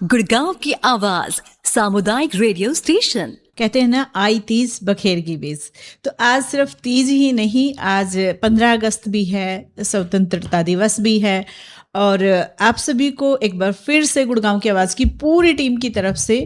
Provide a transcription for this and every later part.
गुड़गांव की आवाज सामुदायिक रेडियो स्टेशन। कहते हैं ना, आई तीज बखेर की बीज। तो आज सिर्फ तीज ही नहीं, आज 15 अगस्त भी है, स्वतंत्रता दिवस भी है। और आप सभी को एक बार फिर से गुड़गांव की आवाज़ की पूरी टीम की तरफ से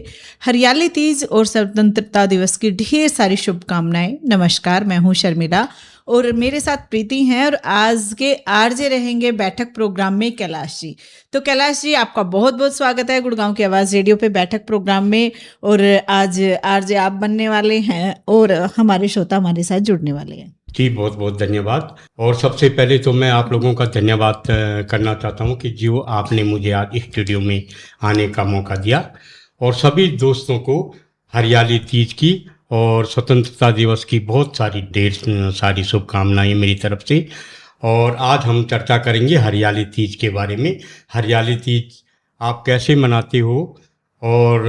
हरियाली तीज और स्वतंत्रता दिवस की ढेर सारी शुभकामनाएं। नमस्कार, मैं हूं शर्मिला और मेरे साथ प्रीति हैं, और आज के आरजे रहेंगे बैठक प्रोग्राम में कैलाश जी। तो कैलाश जी, आपका बहुत बहुत स्वागत है गुड़गांव की आवाज़ रेडियो पे बैठक प्रोग्राम में। और आज आरजे आप बनने वाले हैं और हमारे श्रोता हमारे साथ जुड़ने वाले हैं। जी, बहुत बहुत धन्यवाद। और सबसे पहले तो मैं आप लोगों का धन्यवाद करना चाहता हूं कि जो आपने मुझे आज स्टूडियो में आने का मौका दिया, और सभी दोस्तों को हरियाली तीज की और स्वतंत्रता दिवस की बहुत सारी ढेर सारी शुभकामनाएं मेरी तरफ से। और आज हम चर्चा करेंगे हरियाली तीज के बारे में। हरियाली तीज आप कैसे मनाते हो, और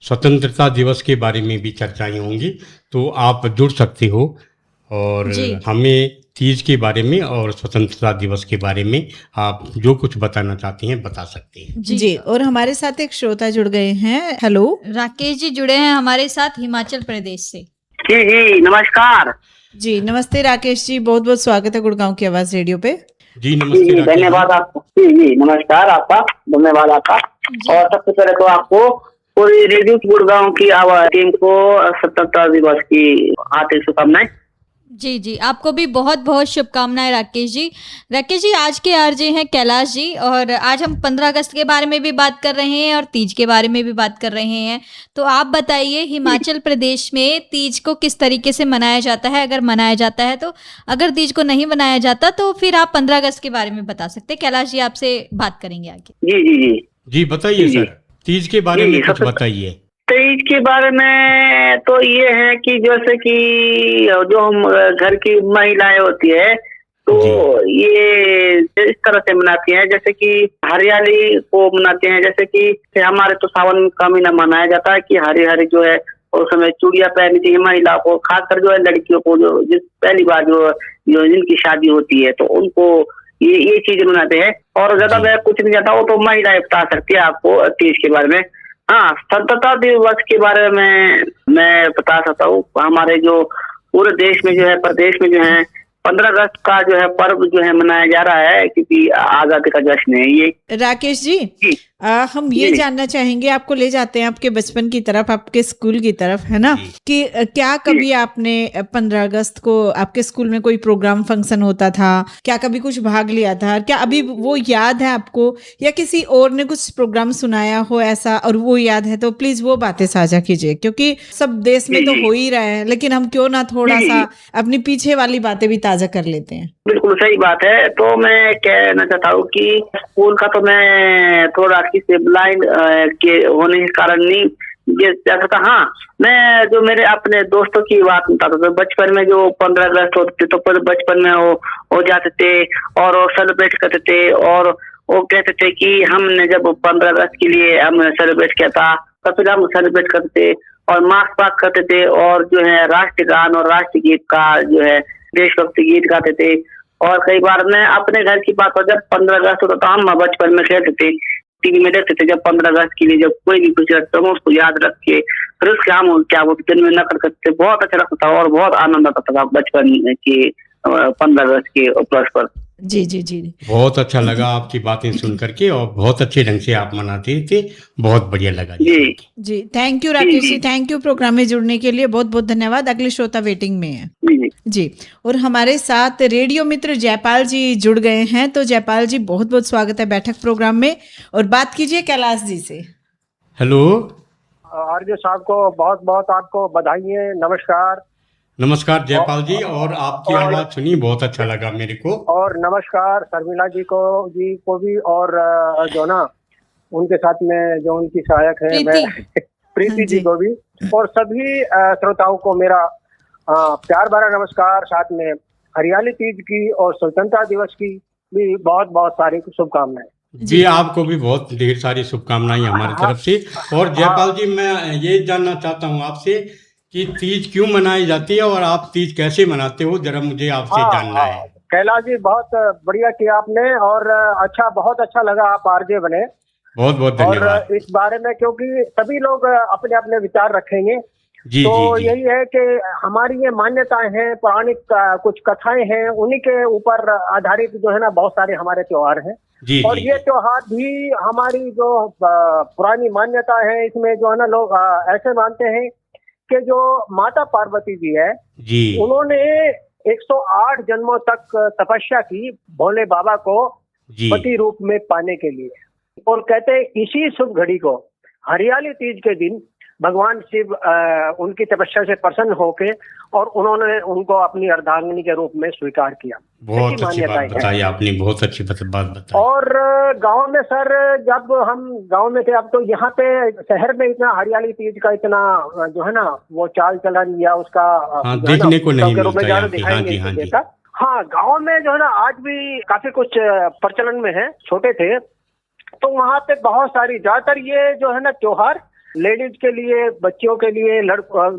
स्वतंत्रता दिवस के बारे में भी चर्चाएं होंगी, तो आप जुड़ सकते हो और हमें तीज के बारे में और स्वतंत्रता दिवस के बारे में आप जो कुछ बताना चाहते हैं बता सकते हैं। जी, और हमारे साथ एक श्रोता जुड़ गए हैं। हेलो, राकेश जी जुड़े हैं हमारे साथ हिमाचल प्रदेश से। जी नमस्कार। जी नमस्ते राकेश जी, बहुत बहुत स्वागत है गुड़गांव की आवाज़ रेडियो पे। जी नमस्ते। जी धन्यवाद आपको। जी नमस्कार, आपका धन्यवाद आपका। और सबसे पहले तो आपको पूरी रेडियो गुड़गांव की आवाज टीम को स्वतंत्रता दिवस की हार्दिक शुभकामनाएं। जी जी, आपको भी बहुत बहुत शुभकामनाएं राकेश जी। राकेश जी, आज के आरजे हैं कैलाश जी, और आज हम 15 अगस्त के बारे में भी बात कर रहे हैं और तीज के बारे में भी बात कर रहे हैं। तो आप बताइए, हिमाचल प्रदेश में तीज को किस तरीके से मनाया जाता है, अगर मनाया जाता है तो। अगर तीज को नहीं मनाया जाता तो फिर आप 15 अगस्त के बारे में बता सकते हैं। कैलाश जी, आपसे बात करेंगे आगे। जी जी जी जी बताइए सर, तीज के बारे में कुछ बताइए। तीज के बारे में तो ये है कि जैसे कि जो हम घर की महिलाएं होती है, तो ये इस तरह से मनाती हैं, जैसे कि हरियाली को मनाते हैं। जैसे कि हमारे तो सावन का महीना मनाया जाता है कि हरी हरी जो है उस समय चूड़ियां पहननी चाहिए महिला को, खासकर जो है लड़कियों को, जो जिस पहली बार जो जिनकी शादी होती है, तो उनको ये चीज मनाते हैं। और ज्यादा मैं कुछ नहीं जाता, वो तो महिलाएं बता सकती है आपको तीज के बारे में। हाँ, स्वतंत्रता दिवस के बारे में मैं बता सकता हूँ। हमारे जो पूरे देश में जो है, प्रदेश में जो है 15 अगस्त का जो है पर्व जो है मनाया जा रहा है, क्योंकि आजादी का जश्न है ये। राकेश जी, हम ये जानना चाहेंगे, आपको ले जाते हैं आपके बचपन की तरफ, आपके स्कूल की तरफ, है ना, कि क्या कभी आपने 15 अगस्त को आपके स्कूल में कोई प्रोग्राम फंक्शन होता था, क्या कभी कुछ भाग लिया था, क्या अभी वो याद है आपको, या किसी और ने कुछ प्रोग्राम सुनाया हो ऐसा और वो याद है, तो प्लीज वो बातें साझा कीजिए। क्योंकि सब देश में तो हो ही रहा है, लेकिन हम क्यों ना थोड़ा सा अपनी पीछे वाली बातें भी ताजा कर लेते हैं। बिल्कुल सही बात है। तो मैं कहना चाहता हूँ कि स्कूल का तो मैं थोड़ा किसी ब्लाइंड के होने के कारण नहीं जा सकता। हाँ, मैं जो मेरे अपने दोस्तों की बात बताता था, बचपन में जो 15 अगस्त होते तो बचपन में वो जाते थे और वो सेलिब्रेट करते थे, और वो कहते थे कि हमने जब 15 अगस्त के लिए हमने सेलिब्रेट किया था, तो फिर हम सेलिब्रेट करते थे और मार्च पास्ट करते थे, और जो है राष्ट्रीय गान और राष्ट्रीय गीत का जो है देशभक्ति गीत गाते थे। और कई बार मैं अपने घर की बात, जब 15 अगस्त होता तो हम बचपन में खेलते थे, टीवी में देखते थे। जब 15 अगस्त के लिए जब कोई भी कुछ रखता हूँ उसको याद रख के फिर उसके हम क्या वो दिन में नकल करते थे। बहुत अच्छा लगता था और बहुत आनंद आता था बचपन के 15 अगस्त के उपलक्ष्य पर। जी जी जी, बहुत अच्छा लगा आपकी बातें सुन करके, और बहुत अच्छे ढंग से आप मनाते थे, बहुत बढ़िया लगा जी जी। Thank you Rakesh ji, thank you program में जुड़ने के लिए, बहुत बहुत धन्यवाद। अगले श्रोता वेटिंग में है। जी, और हमारे साथ रेडियो मित्र जयपाल जी जुड़ गए हैं। तो जयपाल जी, बहुत बहुत स्वागत है बैठक प्रोग्राम में, और बात कीजिए कैलाश जी से। हेलो आरजे साहब को बहुत बहुत आपको बधाई है। नमस्कार। नमस्कार जयपाल जी, और आपकी आवाज सुनी बहुत अच्छा लगा मेरे को। और नमस्कार शर्मिला जी को भी, और जो ना उनके साथ में जो उनकी सहायक है मैं प्रीति जी को भी, और सभी श्रोताओं को मेरा प्यार भरा नमस्कार। साथ में हरियाली तीज की और स्वतंत्रता दिवस की भी बहुत बहुत सारी शुभकामनाएं। जी, आपको भी बहुत ढेर सारी शुभकामनाएं हमारी तरफ से। और जयपाल जी, मैं ये जानना चाहता हूँ आपसे कि तीज क्यों मनाई जाती है और आप तीज कैसे मनाते हो, जरा मुझे आपसे जानना है। कैलाश जी, बहुत बढ़िया किया आपने, और अच्छा, बहुत अच्छा लगा आप आरजे बने। बहुत बहुत और धन्यवाद। इस बारे में क्योंकि सभी लोग अपने अपने विचार रखेंगे, जी तो जी जी यही है कि हमारी ये मान्यताएं हैं, पौराणिक कुछ कथाएं हैं, उन्हीं के ऊपर आधारित जो है ना बहुत सारे हमारे त्योहार हैं। जी और जी ये त्योहार भी हमारी जो पुरानी मान्यता है, इसमें जो है ना लोग ऐसे मानते हैं कि जो माता पार्वती जी है, जी उन्होंने 108 जन्मों तक तपस्या की भोले बाबा को जी पति रूप में पाने के लिए। और कहते हैं इसी शुभ घड़ी को, हरियाली तीज के दिन, भगवान शिव उनकी तपस्या से प्रसन्न होके और उन्होंने उनको अपनी अर्धांगिनी के रूप में स्वीकार किया। बहुत ऐसी अच्छी बात मान्यताएं हैं। बताई आपने, बहुत अच्छी बात बताई। और गांव में सर, जब हम गांव में थे, अब तो यहाँ पे शहर में इतना हरियाली तीज का इतना जो है ना वो चाल चलन या उसका हाँ, जो है ना, देखने को नहीं उत्सव के रूप में मिलता ज्यादा यहाँ पे। दिखाई हाँ नहीं जी, हाँ जी। देता। हाँ, गांव में जो है ना आज भी काफी कुछ प्रचलन में है। छोटे थे तो वहाँ पे बहुत सारी, ज्यादातर ये जो है ना त्योहार लेडीज के लिए, बच्चियों के लिए,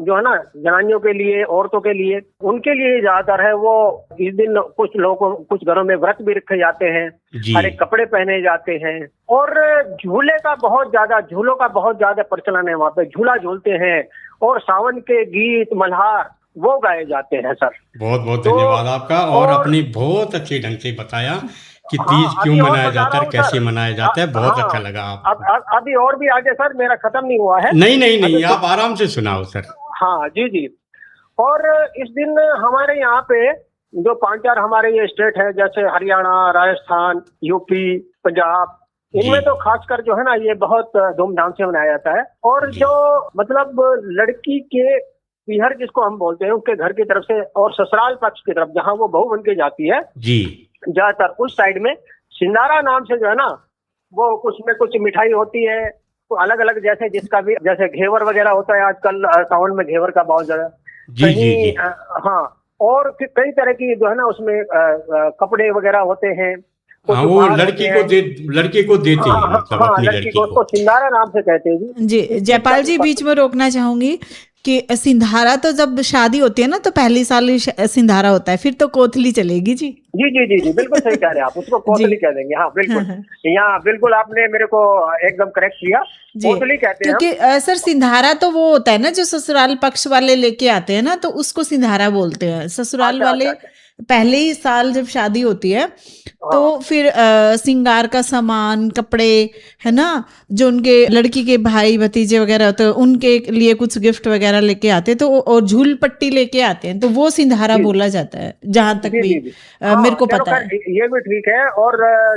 जो है ना जनानियों के लिए, औरतों के लिए, उनके लिए ज्यादातर है। वो इस दिन कुछ लोगों, कुछ घरों में व्रत भी रखे जाते हैं, जी हरे कपड़े पहने जाते हैं, और झूलों का बहुत ज्यादा प्रचलन है। वहाँ पे झूला झूलते हैं और सावन के गीत मल्हार वो गाए जाते हैं सर। बहुत बहुत तो- धन्यवाद आपका। और और- आपने बहुत अच्छे ढंग से बताया कि हाँ, तीज क्यों अभी और मनाया बता जाता रहा है, हूँ कैसे सर। मनाया जाता है। बहुत हाँ, अच्छा लगा आपको। अभी और भी आगे सर, मेरा खत्म नहीं हुआ है। नहीं नहीं नहीं, अभी तो- आप आराम से सुनाओ सर। हाँ जी जी। और इस दिन हमारे यहाँ पे जो 5-4 हमारे ये स्टेट है, जैसे हरियाणा, राजस्थान, यूपी, पंजाब, इनमें जी। तो खासकर जो है ना ये बहुत धूमधाम से मनाया जाता है। और जी। जो मतलब लड़की के पीहर जिसको हम बोलते हैं, उसके घर की तरफ से और ससुराल पक्ष की तरफ जहाँ वो बहू बन के जाती है, जी ज्यादातर उस साइड में सिंधारा नाम से जो है ना वो उसमें कुछ मिठाई होती है, तो अलग अलग, जैसे जिसका भी, जैसे घेवर वगैरह होता है आजकल सावन में, घेवर का बहुत ज्यादा जी जी जी हाँ। और फिर कई तरह की जो है ना उसमें कपड़े वगैरह होते हैं। कुछ हाँ, वो उपहार लड़की होते को हैं। लड़के को देते हैं, हाँ, मतलब हाँ, अपनी लड़की को उसको सिंधारा नाम से कहते हैं जी। जी जयपाल जी, बीच में रोकना चाहूंगी कि सिंधारा तो जब शादी होती है ना तो पहली साल ही सिंधारा होता है, फिर तो कोथली चलेगी जी। जी जी जी जी, बिल्कुल सही कह रहे हैं आप, उसको कोतली कह देंगे। हाँ बिल्कुल, यहाँ बिल्कुल आपने मेरे को एकदम करेक्ट किया, जी, कोतली कहते हैं हम। क्योंकि सर सिंधारा तो वो होता है ना जो ससुराल पक्ष वाले लेके आते हैं ना, तो उसको सिंधारा बोलते हैं। ससुराल अच्छा, वाले अच्छा। पहले ही साल जब शादी होती है तो फिर सिंगार का सामान, कपड़े, है ना, जो उनके लड़की के भाई भतीजे वगैरह होते हैं उनके लिए कुछ गिफ्ट वगैरह लेके आते हैं, तो और झूल पट्टी लेके आते हैं, तो वो सिंधारा बोला जाता है, जहां तक जी, भी जी, जी। मेरे को चलो पता खैर, है। ये भी ठीक है। और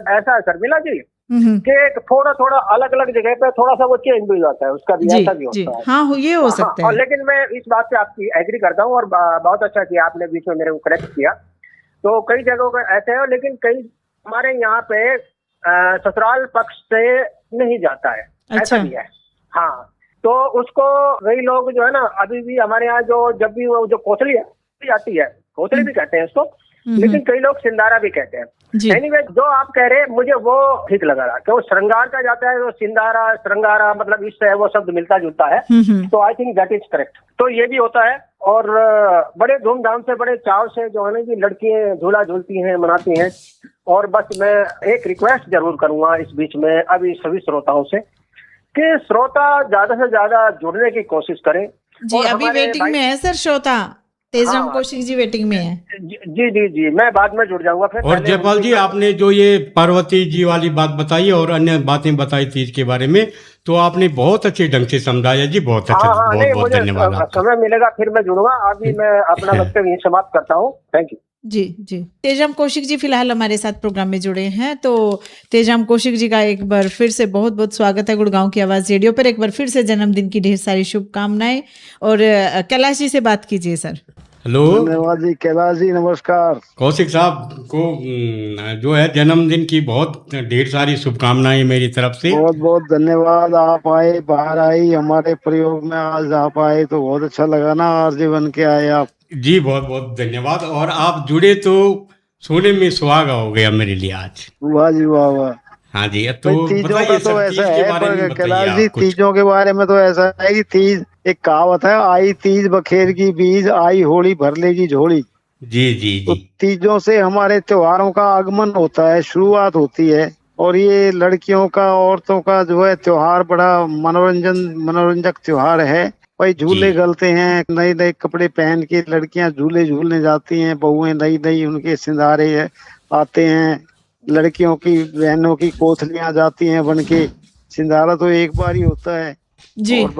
ऐसा है शर्मिला जी हम्म, कि थोड़ा थोड़ा अलग अलग जगह पे थोड़ा सा वो चेंज भी हो जाता है, उसका भी जी ऐसा भी जी, होता है। हाँ ये हो सकता हाँ, है। लेकिन मैं इस बात से आपकी एग्री करता हूँ, और बहुत अच्छा किया आपने बीच में मेरे को करेक्ट किया। तो कई जगहों पे ऐसे है, लेकिन कई हमारे यहाँ पे ससुराल पक्ष से नहीं जाता है, ऐसा अच्छा। भी है। हाँ, तो उसको वही लोग जो है ना, अभी भी हमारे यहाँ जो जब भी वो जो कोतली आती है, कोतली भी कहते हैं उसको, लेकिन कई लोग सिंधारा भी कहते हैं। जी। एनीवे, जो आप कह रहे हैं मुझे वो ठीक लगा रहा, क्यों श्रृंगार का जाता है तो सिंधारा, श्रृंगारा, मतलब इससे वो शब्द मिलता जुलता है। तो I think that is correct. तो ये भी होता है, और बड़े धूमधाम से, बड़े चाव से जो है ना कि लड़कियां झूला झूलती हैं, मनाती हैं। और बस मैं एक रिक्वेस्ट जरूर करूंगा इस बीच में अभी सभी श्रोताओं से कि श्रोता ज्यादा से ज्यादा जुड़ने की कोशिश करें। जी, और अभी हमारे वेटिंग भाई- में है सर श्रोता, तेजराम हाँ। कौशिक जी वेटिंग में है। जी जी जी, मैं बाद में जुड़ जाऊंगा फिर। और पहले जयपाल जी, उनकी- आपने जो ये पार्वती जी वाली बात बताई और अन्य बातें बताई तीज के बारे में, तो आपने बहुत अच्छे ढंग से समझाया जी। बहुत अच्छा, हाँ, बहुत नहीं, बहुत मुझे धन्यवाद आपका। समय मिलेगा फिर मैं जुड़ूंगा। अभी मैं अपना वक्तव्य यहीं समाप्त करता हूँ। Thank you. जी जी, तेजराम कौशिक जी फिलहाल हमारे साथ प्रोग्राम में जुड़े हैं, तो तेजराम कौशिक जी का एक बार फिर से बहुत बहुत स्वागत है गुड़गांव की आवाज़ रेडियो पर। एक बार फिर से जन्मदिन की ढेर सारी शुभकामनाएं। और कैलाश जी से बात कीजिए सर। हेलो धन्यवाद जी, कैलाश जी नमस्कार। कौशिक साहब को जो है जन्मदिन की बहुत ढेर सारी शुभकामनाएं मेरी तरफ से। बहुत बहुत धन्यवाद। आप आए, बाहर आई, हमारे प्रयोग में आज आप आए तो बहुत अच्छा लगा ना, आरजे बन के आए आप। जी बहुत बहुत धन्यवाद। और आप जुड़े तो सोने में सुहागा हो गया मेरे लिए आज। वाह जी वाह वाह। हाँ जी, तो भाई, तीजों बताइए का सर, तो तीज ऐसा के है, बारे में पर बताइए कैलाश जी आप कुछ। तीजों के बारे में तो ऐसा है कि तीज एक कहावत है, आई तीज बखेर की बीज, आई होली भर लेगी झोली। जी जी तो जी तीजों से हमारे त्योहारों का आगमन होता है, शुरुआत होती है। और ये लड़कियों का औरतों का जो है त्योहार बड़ा मनोरंजक त्योहार है। भाई झूले जी गलते हैं, नए नए कपड़े पहन के लड़कियां झूले झूलने जाती हैं, बहुएं नई नई उनके सिंधारे आते हैं, लड़कियों की बहनों की कोथलियां जाती हैं बन के। सिंधारा तो एक बार ही होता है। जी और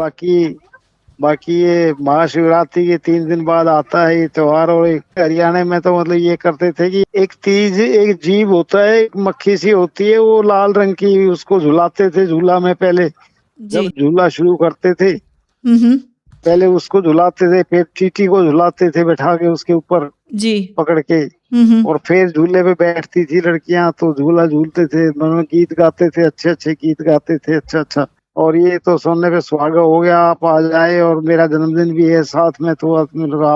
बाकी ये महाशिवरात्रि के 3 दिन बाद आता है ये त्योहार। और एक हरियाणा में तो मतलब ये करते थे कि एक तीज, एक जीव होता है, एक मक्खी सी होती है, वो लाल रंग की, उसको झुलाते थे झूला में। पहले जी जब झूला शुरू करते थे हम्म पहले उसको झुलाते थे, फिर चींटी को झुलाते थे बैठा के उसके ऊपर जी पकड़ के, और फिर झूले पे बैठती थी लड़कियां तो झूला झूलते थे, दोनों गीत गाते थे, अच्छे अच्छे गीत गाते थे, अच्छा। और ये तो सुनने पे सुहागा हो गया, आप आ जाए। और मेरा जन्मदिन भी है साथ में, तो आप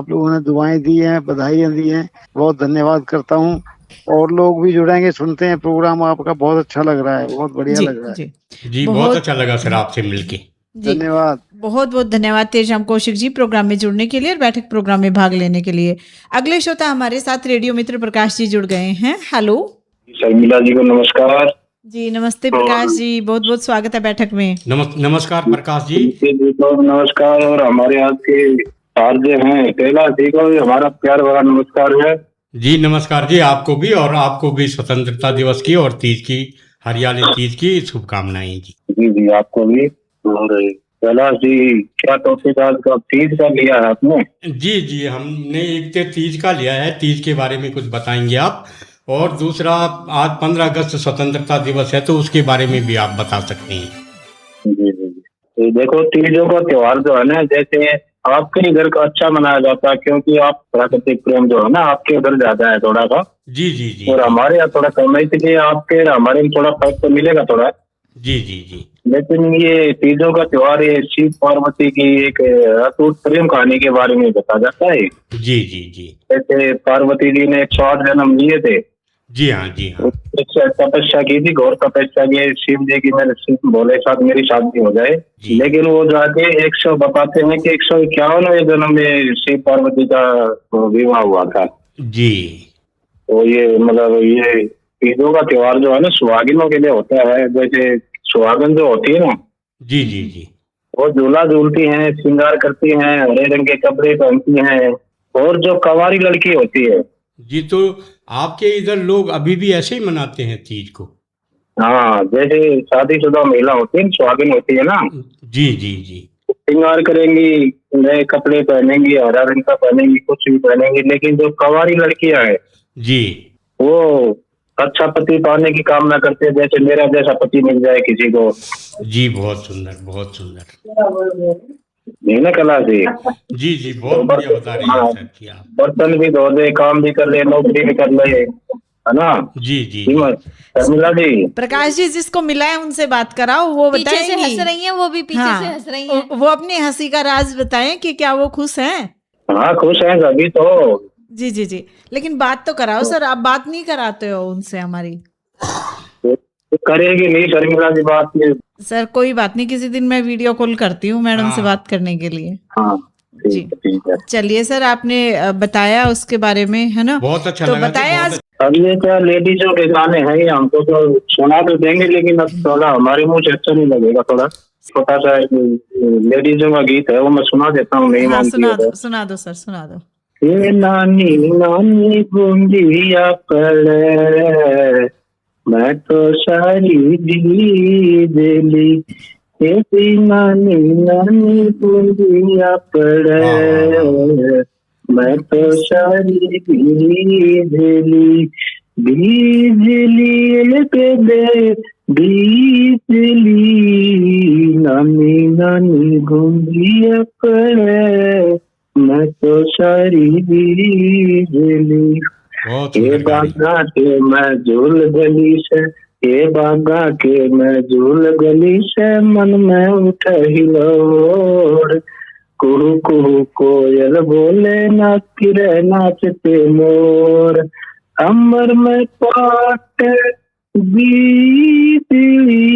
लोगों ने दुआएं दी हैं, बधाइयां दी हैं, बहुत धन्यवाद करता हूँ। और लोग भी जुड़ेंगे, सुनते हैं प्रोग्राम आपका, बहुत अच्छा लग रहा है, बहुत बढ़िया जी लग रहा है। जी जी बहुत अच्छा लगा सर आपसे मिलके। जी धन्यवाद। बहुत बहुत धन्यवाद तेजराम कौशिक जी प्रोग्राम में जुड़ने के लिए और बैठक प्रोग्राम में भाग लेने के लिए। अगले श्रोता हमारे साथ रेडियो मित्र प्रकाश जी जुड़ गए हैं। हेलो शर्मिला जी को नमस्कार। जी नमस्ते प्रकाश जी, बहुत बहुत स्वागत है बैठक में। नमस्कार प्रकाश जी। जी को नमस्कार। और हमारे आज के आरजे हैं कैलाश जी को हमारा प्यार भरा नमस्कार है। जी नमस्कार जी, आपको भी स्वतंत्रता दिवस की और तीज की, हरियाली तीज की शुभकामनाएं जी। जी आपको भी। और कैलाश जी क्या टॉपिक आज का तीज का लिया है आपने? जी हमने एक तो तीज का लिया है, तीज के बारे में कुछ बताएंगे आप, और दूसरा आज 15 अगस्त स्वतंत्रता दिवस है तो उसके बारे में भी आप बता सकते हैं। जी तो देखो तीजों का त्योहार जो है ना, जैसे आपके घर का अच्छा मनाया जाता है क्योंकि आप प्राकृतिक प्रेम जो है ना आपके उधर ज्यादा है थोड़ा सा। जी और हमारे यहाँ थोड़ा कम है, इसलिए आपके हमारे में थोड़ा फर्क तो मिलेगा थोड़ा। जी लेकिन ये तीजों का त्योहार ये शिव पार्वती की एक अटूट प्रेम कहानी के बारे में बताया जाता है। जी जैसे पार्वती जी ने 108 जन्म लिए थे। जी हाँ तपस्या की थी, घोर तपस्या की शिव जी की, मेरे शिव भोले साथ मेरी शादी हो जाए। लेकिन वो जाके 100 बताते हैं कि 151वें जन्म में शिव पार्वती का विवाह हुआ था। जी तो ये मतलब ये तीजों का त्योहार जो है ना सुहागिनों के लिए होता है। जैसे सुहागन जो होती है ना, जी वो झूला झूलती हैं, श्रृंगार करती हैं, हरे रंग के कपड़े पहनती हैं। और जो कवारी लड़की होती है जी, तो आपके इधर लोग अभी भी ऐसे ही मनाते हैं तीज को? हाँ, जैसे शादीशुदा महिला होती है, सुहागिन होती है ना, जी श्रृंगार करेंगी, नए कपड़े पहनेंगी, हरा रंग का पहनेंगी, कुछ भी पहनेंगी। लेकिन जो कवारी लड़कियां हैं जी वो अच्छा पति पाने की कामना करते हैं, जैसे मेरा जैसा पति मिल जाए किसी को। जी बहुत सुंदर। नहीं ना कैलाश जी? जी बहुत बढ़िया बता रहे हैं सर जी आप। बर्तन भी धो दे, काम भी कर ले, नौकरी भी कर ले, है ना? जी शर्मिला जी, प्रकाश जी जिसको मिला है उनसे बात कराओ, वो पीछे से बताएंगी। हंस रही हैं, वो भी पीछे हाँ, से हंस रही हैं। वो अपनी हंसी का राज बताएं कि क्या वो खुश हैं। हाँ खुश हैं सभी तो। जी लेकिन बात तो कराओ सर, आप बात नहीं कराते हो उनसे हमारी। करेगी नहीं शर्मिला जी बात में। सर कोई बात नहीं, किसी दिन मैं वीडियो कॉल करती हूँ मैडम से हाँ। बात करने के लिए। हाँ जी ठीक है। चलिए सर, आपने बताया उसके बारे में, है ना? बहुत अच्छा तो लगा जी, बताएं बहुत आज। अब ये क्या लेडीजों के गाने हैं, ये हमको तो सुना तो देंगे, लेकिन अब थोड़ा हमारे मुंह से अच्छा नहीं लगेगा। थोड़ा छोटा सा लेडीजों का गीत है, वो मैं सुना देता हूँ, नहीं हाँ, मानती है तो। सुना दो सर, सुना दो। हे नानी नानी गुंजिया पड़े, मैं तो सारी दिली। हे नानी नानी गुंजिया पड़े, मैं तो सारी दिली। बिजली पे दे बिजली, नानी नानी गुंजिया पड़े, मैं तो सारी बिजली। बहुत ए सुंदर गाड़ी। बागा के मैं झूल गली से, ए बागा के मैं झूल गली से, मन में उठा हिलोर। कुहू कुहू कोयल बोले, नाच किरे नाचते मोर। अमर में पाट बिजली,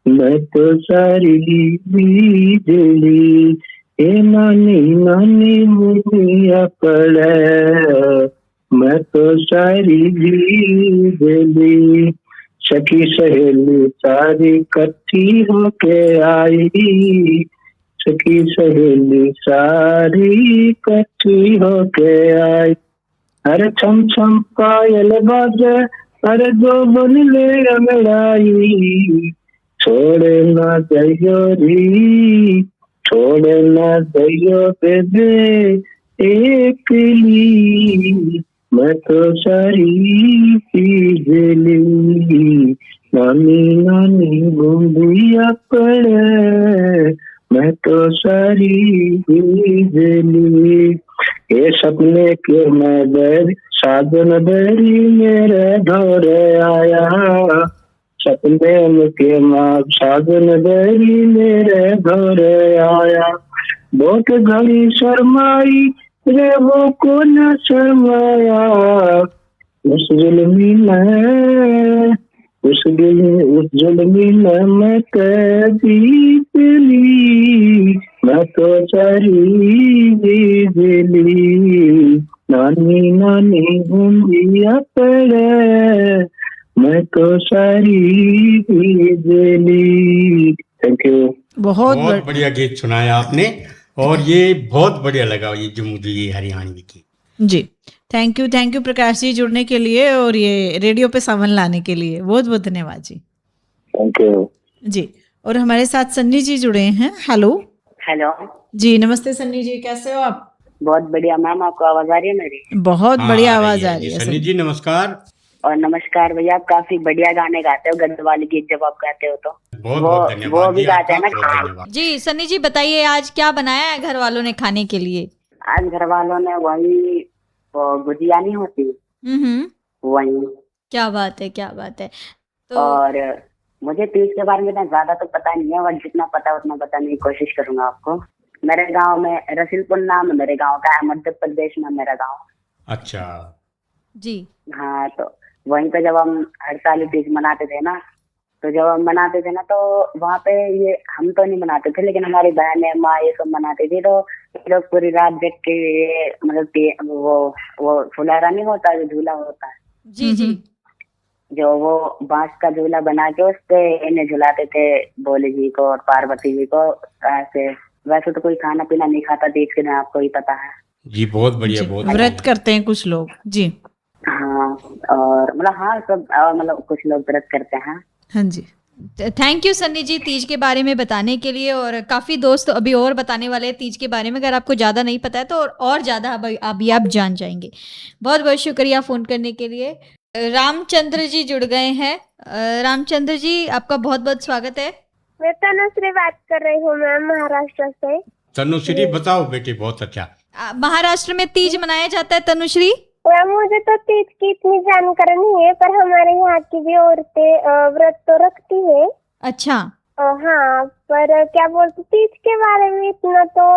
मैं तो सारी बिजली। ए नानी नानी मुझिया पड़े, मैं तो सारी बिजली। सखी सहेली सारी इकट्ठी होके आई, सखी सहेली सारी इकट्ठी होके आई। अरे छम छम पायल बाजे, अरे जो बन ले अंगड़ाई, छोड़े ना जाइयो री, छोड़े ना जाइयो बेबे एकली, मैं तो सारी चीजली, नानी नानी बूंदिया पड़े, मैं तो सारी चीजली। ये सपने के मैं बैर साधन बैरी मेरे घर आया, सपने के माँ साधन बैरी मेरे घर आया। बहुत घड़ी शर्माई रे वो को न शर्माया, उस जुल्मी में उस जुल्मी में मैं कैदी चली, मैं तो सारी बिजली, नानी नानी बूंदिया पड़े, मैं तो सारी बिजली। Thank you. बहुत बहुत बढ़िया गीत सुनाया आपने, और ये बहुत बढ़िया लगा ये जो मुझे ये हरियाणवी की। जी, थैंक यू प्रकाश जी जुड़ने के लिए और ये रेडियो पे सावन लाने के लिए बहुत बहुत धन्यवाद जी। थैंक यू जी। और हमारे साथ सन्नी जी जुड़े हैं। हेलो हेलो जी, नमस्ते सन्नी जी, कैसे हो आप? बहुत बढ़िया मैम, आपको आवाज आ रही है मेरी? बहुत बढ़िया आवाज आ रही है सन्नी जी, नमस्कार। और नमस्कार भैया, आप काफी बढ़िया गाने गाते हो, गढ़वाली गीत जब आप गाते हो तो बहुत बहुत धन्यवाद वो भी जी, गाते हैं आपका बहुत ना। धन्यवाद। जी सन्नी जी बताइए, आज क्या बनाया है घर वालों ने खाने के लिए? आज घर वालों ने वही गुजिया नहीं होती, वही। क्या बात है, क्या बात है। तो और मुझे तीज के बारे में इतना ज्यादा तो पता नहीं है, बट जितना पता है उतना बताने की कोशिश करूंगा आपको। मेरे गांव में रसिलपुर नाम है मेरे गांव का, है मध्य प्रदेश में मेरा गांव। अच्छा जी। हाँ, तो वहीं पे जब हम हर साल तीज मनाते थे ना, तो जब हम मनाते थे ना तो वहाँ पे ये हम तो नहीं मनाते थे, लेकिन हमारी बहनें माँ ये सब मनाती थी। तो ये लोग पूरी रात देख के ये मतलब वो फुलारा नहीं होता जो झूला होता है, जी जी, जो वो बांस का झूला बना के उस पे इन्हें झुलाते थे, भोले जी को और पार्वती जी को। ऐसे वैसे तो कोई खाना पीना नहीं खाता तीज के दिन, आपको ही पता है जी। बहुत बढ़िया, बहुत व्रत करते हैं कुछ लोग जी। हाँ, और मतलब हाँ सब मतलब कुछ लोग व्रत करते हैं। हाँ जी, थैंक यू सन्नी जी तीज के बारे में बताने के लिए। और काफ़ी दोस्त अभी और बताने वाले हैं तीज के बारे में, अगर आपको ज़्यादा नहीं पता है तो और ज़्यादा अभी आप जान जाएंगे। बहुत बहुत शुक्रिया फ़ोन करने के लिए। रामचंद्र जी जुड़ गए हैं। रामचंद्र जी, आपका बहुत बहुत स्वागत है। मैं तनुश्री बात कर रही हूँ मैम, महाराष्ट्र से। तनुश्री बताओ बेटी, बहुत अच्छा। महाराष्ट्र में तीज मनाया जाता है तनुश्री? मुझे तो तीज की इतनी जानकारी नहीं है, पर हमारे यहाँ की भी औरतें व्रत तो रखती है। अच्छा। हाँ, पर क्या बोलते तीज के बारे में इतना तो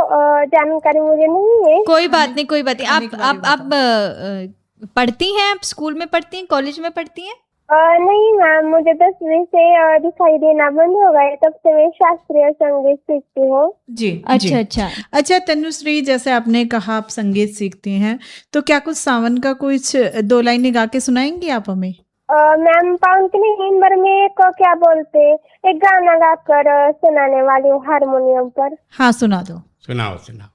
जानकारी मुझे नहीं है। कोई बात नहीं, कोई बात नहीं। आप पढ़ती हैं? आप स्कूल में पढ़ती हैं, कॉलेज में पढ़ती हैं? नहीं मैम, मुझे 10वीं से दिखाई देना बंद हो गया, तब से मैं शास्त्रीय संगीत सीखती हूँ। जी। अच्छा अच्छा अच्छा तनुश्री, जैसे आपने कहा आप संगीत सीखती हैं, तो क्या कुछ सावन का कुछ 2 लाइनें गा के सुनाएंगी आप हमें? मैम पाउन के नंबर में एक क्या बोलते एक गाना गाकर सुनाने वाली हूँ हारमोनियम पर। हाँ, सुना दो। सुनाओ सुनाओ।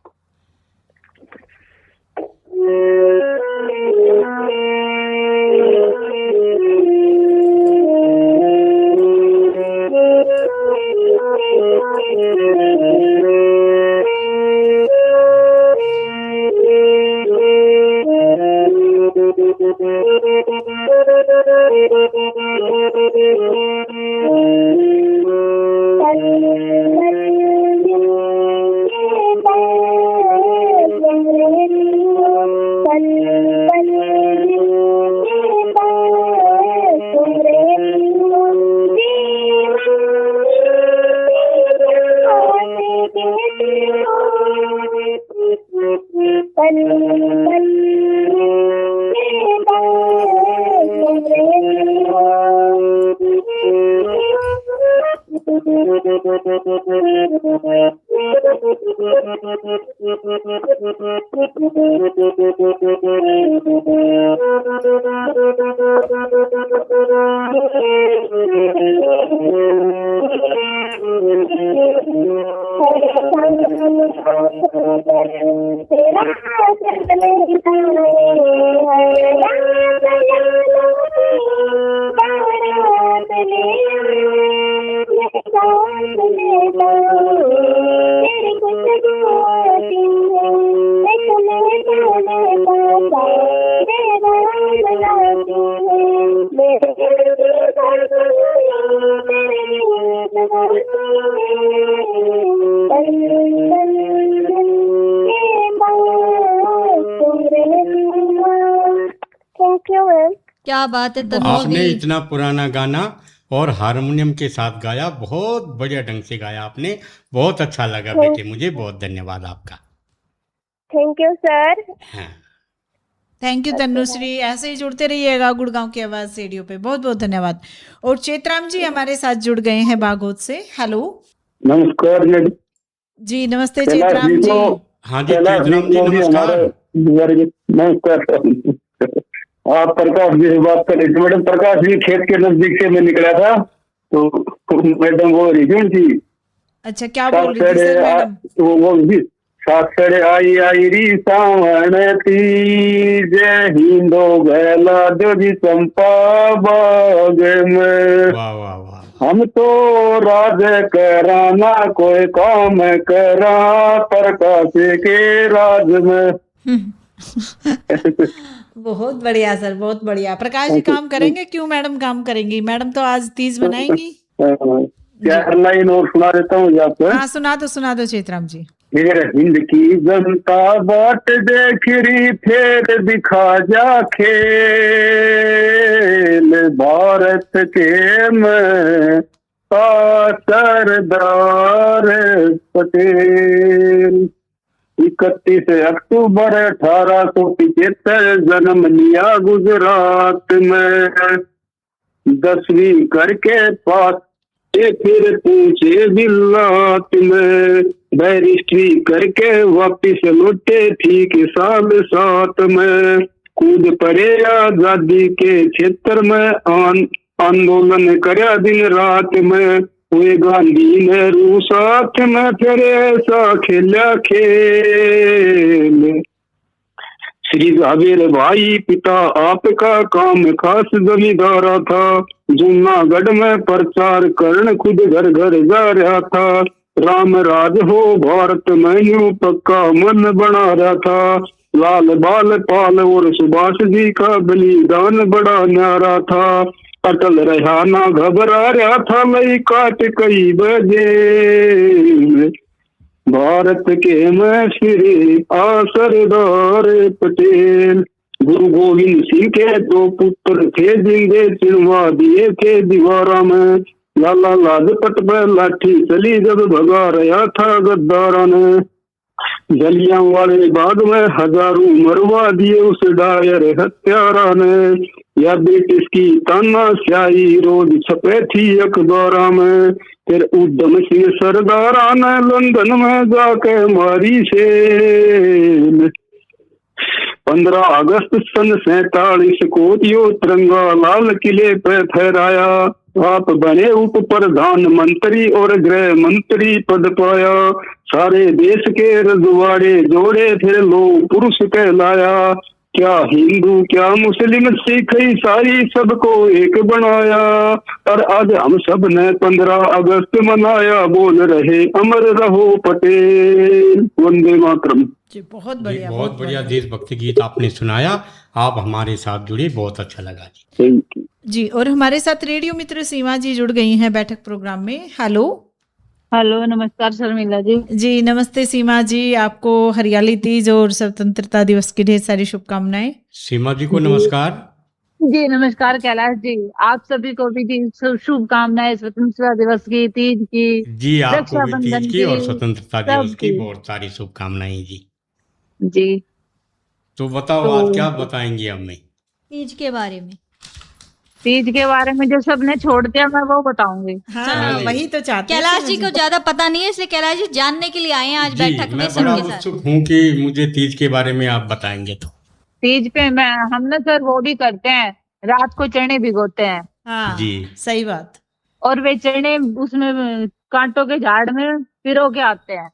Thank you ma'am. क्या बात है आपने तनुश्री। इतना पुराना गाना और हारमोनियम के साथ गाया, बहुत बढ़िया ढंग से गाया आपने, बहुत अच्छा लगा बेटे, मुझे बहुत धन्यवाद आपका। Thank you sir. हाँ। थैंक यू तनुश्री, ऐसे ही जुड़ते रहिएगा गुड़गांव की आवाज़ रेडियो पे। बहुत बहुत धन्यवाद। और चेतराम जी हमारे साथ जुड़ गए हैं बागोत से। हेलो नमस्कार मैडम। जी, नमस्ते कैलाश चेतराम जी जी। को, हाँ जी कैलाश चेतराम जी जी को भी नमस्कार। हमारा नमस्कार। आप प्रकाश जी से बात कर रहे थे मैडम। प्रकाश जी खेत के नजदीक से मैं निकला था तो मैडम वो रिज्यूम थी। अच्छा, क्या बोल रही थी सर मैडम? वो भी सासड़ आई आई री सावण तीज हिंदो गैला जो जी चंपा बाग में। वाह वाह वाह। हम तो राज कराना कोई काम करा प्रकाश के राज में। बहुत बढ़िया सर, बहुत बढ़िया। प्रकाश जी काम करेंगे, क्यों मैडम काम करेंगी? मैडम तो आज तीज मनाएंगी। चार लाइन और सुना देता हूँ आपको। हाँ, सुना दो चेतराम जी। फिर हिंद की जनता बाट देख रही, फिर दिखा जा खेल भारत के में सरदार पटेल। 31 अक्टूबर 1875 जन्म लिया गुजरात में। 10वीं करके पास फिर पूछे बिल्लात में। बैरिस्ट्री करके वापिस लौटे ठीक साल 7 में। कूद पड़े आजादी के क्षेत्र में, आंदोलन करया दिन रात में। हुए गांधी नेहरू साथ में, फिर ऐसा खेला खेल। श्री जावेर भाई पिता आपका काम खास जमींदारा था। जूनागढ़ में प्रचार करण खुद घर घर जा रहा था। राम राज हो भारत में यूं पक्का मन बना रहा था। लाल बाल पाल और सुभाष जी का बलिदान बड़ा न्यारा था। अटल रहा ना घबरा रहा था, लई काट कई बजे। भारत के में श्री सरदार पटेल। गुरु गोविंद सिंह के 2 पुत्र थे, जिंदे चिनवा दिए थे दीवारा में। लाला लाजपत पे लाठी चली जब भगा रहा था गद्दारा ने। जलियांवाले बाग में हजारों मरवा दिए उस डायर हत्यारा ने। या ब्रिटिश की तानाशाही रोज छपे थी अखबारा में। फिर उधम सिंह सरदारा ने लंदन में जाके मारी से। 15 अगस्त सन 47 को यो तिरंगा लाल किले पे फहराया। आप बने उप प्रधानमंत्री और गृह मंत्री पद पाया। सारे देश के रजवाड़े जोड़े, फिर लोग पुरुष कहलाया। क्या हिंदू क्या मुस्लिम सिख ईसाई सबको एक बनाया। और आज हम सब ने 15 अगस्त मनाया, बोल रहे अमर रहो पटेल। वंदे मातरम। जी, बहुत बढ़िया, बहुत बढ़िया देशभक्ति गीत आपने सुनाया। आप हमारे साथ जुड़े, बहुत अच्छा लगा जी। थैंक यू जी। और हमारे साथ रेडियो मित्र सीमा जी जुड़ गई हैं बैठक प्रोग्राम में। हेलो नमस्कार शर्मिला जी। जी, नमस्ते सीमा जी। आपको हरियाली तीज और स्वतंत्रता दिवस की ढेर सारी शुभकामनाएं। सीमा जी को नमस्कार। जी नमस्कार कैलाश जी, आप सभी को भी शुभकामनाएं स्वतंत्रता दिवस की, तीज की, जी आपको भी रक्षाबंधन तीज की और स्वतंत्रता दिवस की सबकी। बहुत सारी शुभकामनाएं जी। जी तो बताओ तो- आज क्या बताएंगे हमें? तीज के बारे में। तीज के बारे में जो सबने छोड़ दिया मैं वो बताऊंगी। हाँ, वही तो चाहते हैं कैलाश जी सीमा को ज्यादा पता नहीं है, इसलिए कैलाश जी जानने के लिए आए हैं आज जी बैठक में मैं बड़ा सबके साथ। उत्सुक हूँ कि मुझे तीज के बारे में आप बताएंगे तो। तीज पे हम ना सर वो भी करते हैं, रात को चने भिगोते हैं हाँ जी सही बात। और वे चने उसमें कांटों के झाड़ में पिरो के आते हैं।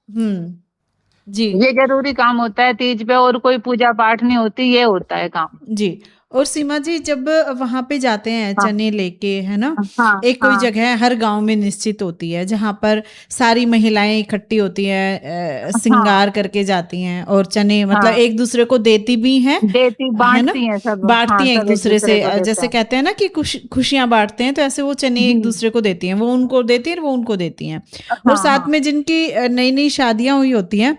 जी ये जरूरी काम होता है तीज पे, और कोई पूजा पाठ नहीं होती, ये होता है काम। जी। और सीमा जी जब वहां पे जाते हैं हाँ चने लेके, है ना, हाँ एक कोई हाँ जगह हर गांव में निश्चित होती है जहां पर सारी महिलाएं इकट्ठी होती हैं, हाँ श्रृंगार करके जाती हैं और चने मतलब हाँ एक दूसरे को देती भी हैं, देती है ना, बांटती हैं सब। हाँ बांटती हैं एक सब एक दूसरे दूसरे से। को देते जैसे हैं। कहते हैं ना कि खुशियां बांटते हैं, तो ऐसे वो चने एक जी दूसरे को देती हैं, वो उनको देती हैं, वो उनको देती हैं। और हाँ साथ हाँ में जिनकी नई नई शादियां हुई होती हैं,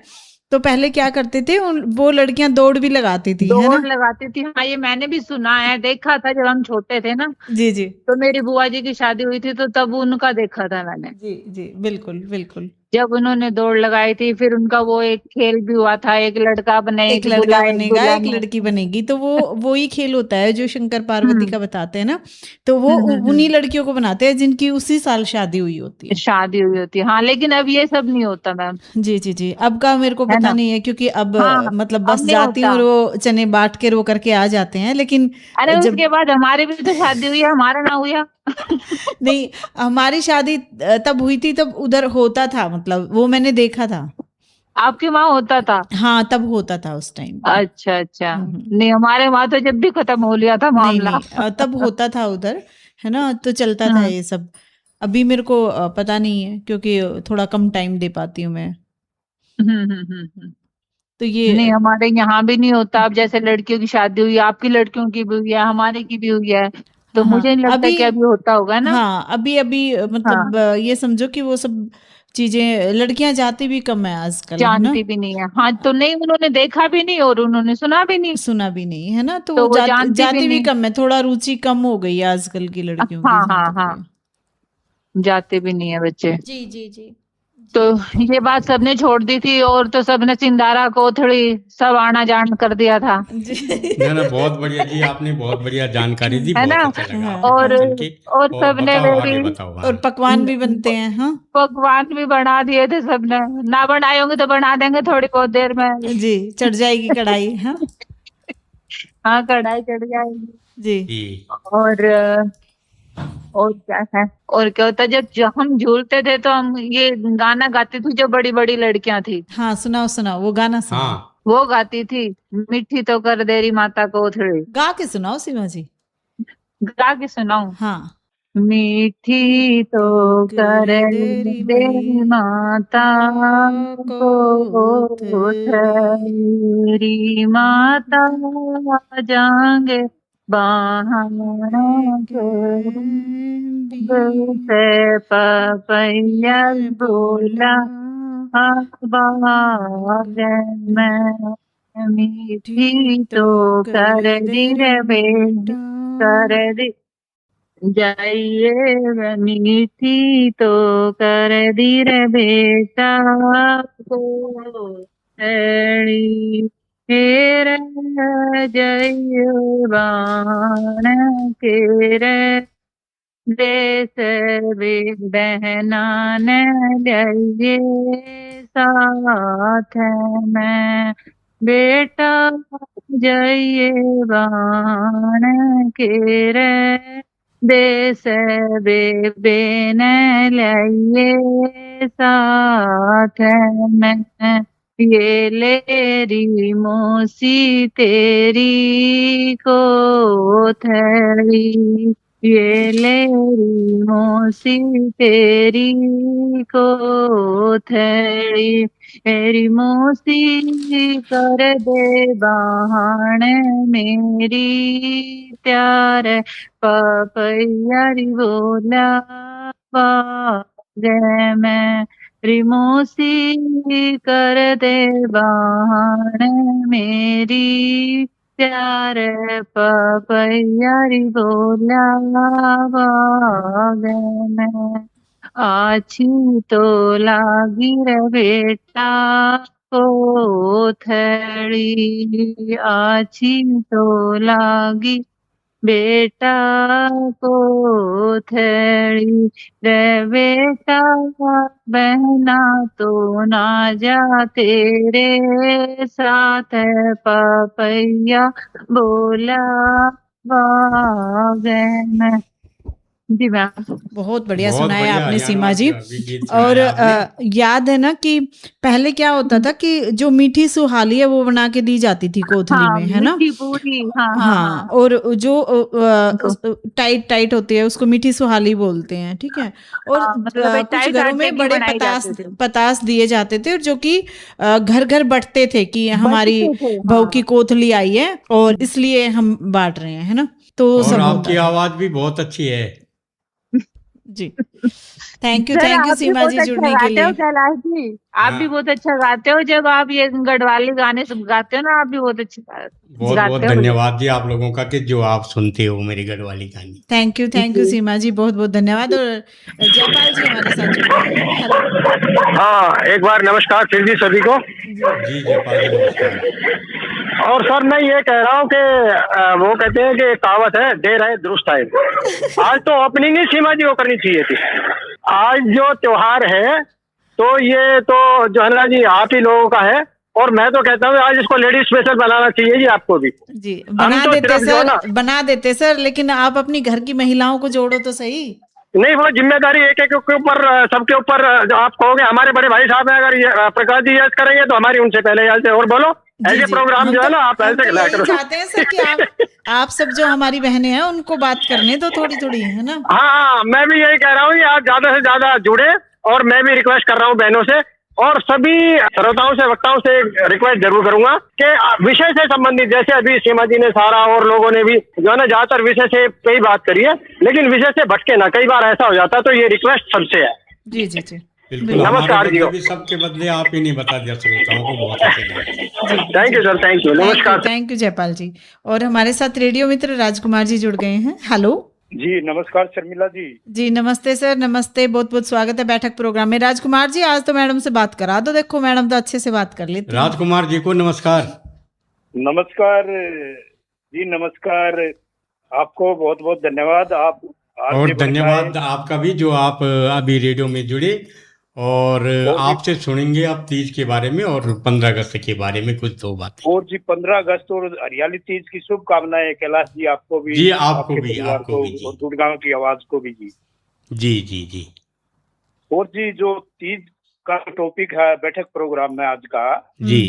तो पहले क्या करते थे, वो लड़कियां दौड़ भी लगाती थी, है दौड़ ना। लगाती थी। हाँ ये मैंने भी सुना है, देखा था जब हम छोटे थे ना। जी जी तो मेरी बुआ जी की शादी हुई थी तो तब उनका देखा था मैंने, जी जी बिल्कुल बिल्कुल। जब उन्होंने दौड़ लगाई थी। फिर उनका वो एक खेल भी हुआ था, एक लड़का बने एक एक लड़का दूल्हा एक बनेगा एक दुल्हन। लड़की बनेगी, तो वो ही खेल होता है जो शंकर पार्वती हम्म का बताते हैं ना। तो वो उन्हीं लड़कियों को बनाते हैं जिनकी उसी साल शादी हुई होती है। शादी हुई होती है। हाँ लेकिन अब ये सब नहीं होता मैम, जी जी जी। अब का मेरे को है पता ना। नहीं है, क्योंकि अब हाँ मतलब अब बस नहीं जाती हूँ होता। और वो चने बांट के रो करके आ जाते हैं, लेकिन अरे जब उसके बाद हमारी भी तो शादी हुई है, हमारा ना हुआ। नहीं, हमारी शादी तब हुई थी, तब उधर होता था, मतलब वो मैंने देखा था। आपके वहां होता था? हाँ तब होता था उस टाइम पे। अच्छा अच्छा। हम्म। नहीं हमारे वहां तो जब भी खत्म हो लिया था नहीं मामला। नहीं तब होता था उधर, है ना, तो चलता था हाँ ये सब। अभी मेरे को पता नहीं है, क्योंकि थोड़ा कम टाइम दे पाती हूँ मैं। हम्म। तो ये नहीं हमारे यहाँ भी नहीं होता। अब जैसे लड़कियों की शादी हुई, आपकी लड़कियों की भी हुई है, हमारे की भी हुई है, तो हाँ हाँ मुझे नहीं लगता अभी, कि अभी होता होगा ना। हाँ अभी अभी हाँ मतलब ये समझो कि वो सब चीजें लड़कियां जाती भी कम है आजकल, है ना। जानती भी नहीं है। हाँ तो नहीं, उन्होंने देखा भी नहीं और उन्होंने सुना भी नहीं, सुना भी नहीं, है ना, तो तो वो वो जानती भी जाती भी नहीं। कम है, थोड़ा रुचि कम हो गई है आजकल की लड़कियों की, हाँ जहाँ हाँ तक हाँ है। जाते भी नहीं है बच्चे। जी जी जी तो जी। ये बात सबने छोड़ दी थी, और तो सबने सिंदारा को थोड़ी सब आना जान कर दिया था, जी ना ना बहुत बढ़िया जी, आपने बहुत बढ़िया जानकारी दी, है ना। बहुत अच्छा लगा हाँ आपकी हाँ। बात सुन के। और और सबने बताओ, मेरी आगे बताओ। और हाँ पकवान भी बनते हैं, हाँ। पकवान भी बना दिए थे सबने। ना बनाए होंगे तो बना देंगे थोड़ी बहुत देर में। जी चढ़ जाएगी कढ़ाई, हाँ। हाँ कढ़ाई चढ़ जाएगी। जी जी और और क्या है, और क्या होता है, जब हम झूलते थे तो हम ये गाना गाती थी, जो बड़ी बड़ी लड़कियां थी हाँ सुनाओ सुनाओ, वो गाना सुनाओ। हाँ वो गाती थी, मिठी तो कर देरी माता को थोड़ी। गा के सुनाओ सीमा जी। गा के सुनाऊं? हाँ। मीठी तो कर कर देरी दे माता को को थरी माता जाएंगे बहाना से पपैया बोला बागे मैं मीठी तो कर दी रे बेटी कर दी जाइए मीठी तो कर दी रे बेटा को एड़ी हेर जाइए बाण के रे देश वे बहना ने जाइए साथ में बेटा जाइए बाण के रे देश बेबे ने लाइए साथ में ये लेरी मौसी तेरी को थड़ी ये लेरी मौसी तेरी को थड़ी मेरी मौसी कर दे बहाने मेरी प्यार पपैयारी बोला बागे मैं रिमोसी कर दे बहाने मेरी प्यार पपैयारी बोला बागे मैं आछी तो लागी रे बेटा को थड़ी आछी तो लागी बेटा कोथड़ी रे बेटा, बहना तो ना जा तेरे साथ है पपैया, बोला बागन। जी मैम। बहुत बढ़िया बहुत सुनाया बढ़िया आपने यार, सीमा जी। अभी गीत और सुनाया आपने। याद है ना कि पहले क्या होता था कि जो मीठी सुहाली है वो बना के दी जाती थी कोथली हाँ, में, है ना। मिट्टी पूरी। हाँ हाँ हाँ, हाँ। और जो उनको टाइट टाइट होती है उसको मीठी सुहाली बोलते हैं, ठीक है। और हाँ, मतलब एक कुछ टाइट घरों आटे में की बड़े बनाई पतास जाती थी। पतास दिए जाते थे, और जो कि घर घर बंटते थे कि हमारी बचते थे। बहू की हाँ। कोथली आई है और इसलिए हम बांट रहे हैं, है ना। तो और सब होता आपकी था। आवाज भी बहुत अच्छी है। जी, थैंक सर यू आप भी सीमा बहुत जी अच्छा जुड़ने के गाते हो लिए। कैलाश जी। आप भी हाँ, बहुत अच्छा गाते हो। जब आप ये गढ़वाली गाने सब गाते हो ना, आप भी बहुत अच्छे बहुत बहुत गाते हो। धन्यवाद जी आप लोगों का कि जो आप सुनते हो मेरी गढ़वाली गानी। थैंक यू जी। सीमा जी, बहुत बहुत धन्यवाद। और जयपाल जी हमारे साथ जुड़ गए हैं। हेलो हाँ, एक बार नमस्कार फिर जी सभी को। जी। जी जयपाल जी नमस्कार। और सर मैं ये कह रहा हूँ कि वो कहते हैं कि कहावत है, देर है दुरुस्त है। आज तो ओपनिंग ही सीमा जी को करनी चाहिए थी। आज जो त्योहार है तो ये तो जो है ना जी आप ही लोगों का है, और मैं तो कहता हूँ आज इसको लेडीज स्पेशल बनाना चाहिए जी आपको भी। जी, हम बना तो देते सिर्फ जो है सर, ना, बना देते सर, लेकिन आप अपनी घर की महिलाओं को जोड़ो तो सही। नहीं वो जिम्मेदारी एक एक के ऊपर सबके ऊपर जो आप कहोगे हमारे बड़े भाई साहब हैं, अगर ये प्रकाश जी यस करेंगे तो हमारी उनसे पहले यस है। और बोलो जी ऐसे जी, प्रोग्राम जो है ना आप हम ऐसे तो लाया यही करो। चाहते हैं सर कि आप सब जो हमारी बहनें हैं उनको बात करने दो थोड़ी थोड़ी, है ना। हाँ, मैं भी यही कह रहा हूँ कि आप ज्यादा से ज्यादा जुड़े, और मैं भी रिक्वेस्ट कर रहा हूँ बहनों से और सभी श्रोताओं से वक्ताओं से रिक्वेस्ट जरूर करूंगा कि विषय से संबंधित, जैसे अभी सीमा जी ने सारा और लोगों ने भी जो है ना ज्यादातर विषय से कई बात करी है, लेकिन विषय से भटके ना, कई बार ऐसा हो जाता है, तो ये रिक्वेस्ट सबसे है। जी जी जी, बिल्कुल हमारे नमस्कार जी। बदले भी सबके बदले आप ही नहीं बता दिया श्रोताओं को, बहुत अच्छे लगे। Thank you sir, thank you, नमस्कार। थैंक यू जयपाल जी। और हमारे साथ रेडियो मित्र राजकुमार जी जुड़ गए हैं। हेलो जी नमस्कार शर्मिला जी। जी नमस्ते सर, नमस्ते, बहुत बहुत स्वागत है बैठक प्रोग्राम में। राजकुमार जी आज तो मैडम से बात करा दो, देखो मैडम तो अच्छे से बात कर लेती हैं। राजकुमार जी को नमस्कार। नमस्कार जी, नमस्कार। आपको बहुत बहुत धन्यवाद। आप और धन्यवाद आपका भी जो आप अभी रेडियो में जुड़े, और आपसे सुनेंगे आप तीज के बारे में और 15 अगस्त के बारे में कुछ दो बातें। और जी 15 अगस्त और हरियाली तीज की शुभकामनाएं कैलाश जी, आपको भी जी आपको आपके भी, परिवार आपको को भी जी। और गुड़गांव की आवाज को भी जी। जी जी जी। और जी जो तीज का टॉपिक है बैठक प्रोग्राम में आज का, जी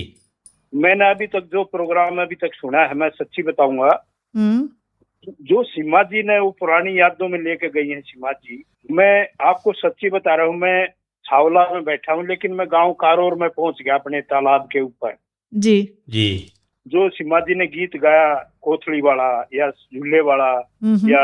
मैंने अभी तक जो प्रोग्राम अभी तक सुना है, मैं सच्ची बताऊंगा, जो सीमा जी ने वो पुरानी यादों में लेके गई हैं सीमा जी। मैं आपको सच्ची बता रहा हूँ, मैं छावला में बैठा हूँ लेकिन मैं गांव कारोर में पहुंच गया अपने तालाब के ऊपर। जी जी। जो सीमा जी ने गीत गाया कोथड़ी वाला या झूले वाला, या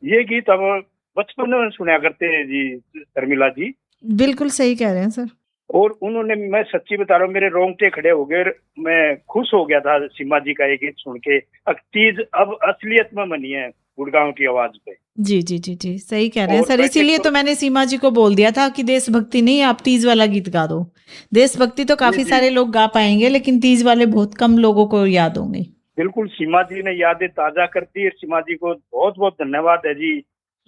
ये गीत हम बचपन में सुना करते हैं जी शर्मिला जी। बिल्कुल सही कह रहे हैं सर। और उन्होंने, मैं सच्ची बता रहा हूँ, मेरे रोंगटे खड़े हो गए। मैं खुश हो गया था सीमा जी का ये गीत सुन के। तीज अब असलियत में मनी है गुड़गांव की आवाज पे। जी जी जी जी, सही कह रहे हैं सर। इसीलिए तो मैंने सीमा जी को बोल दिया था कि देशभक्ति नहीं, आप तीज वाला गीत गा दो। देशभक्ति तो काफी सारे लोग गा पाएंगे, लेकिन तीज वाले बहुत कम लोगों को याद होंगे। बिल्कुल, सीमा जी ने यादें ताजा कर दी। सीमा जी को बहुत बहुत धन्यवाद है जी,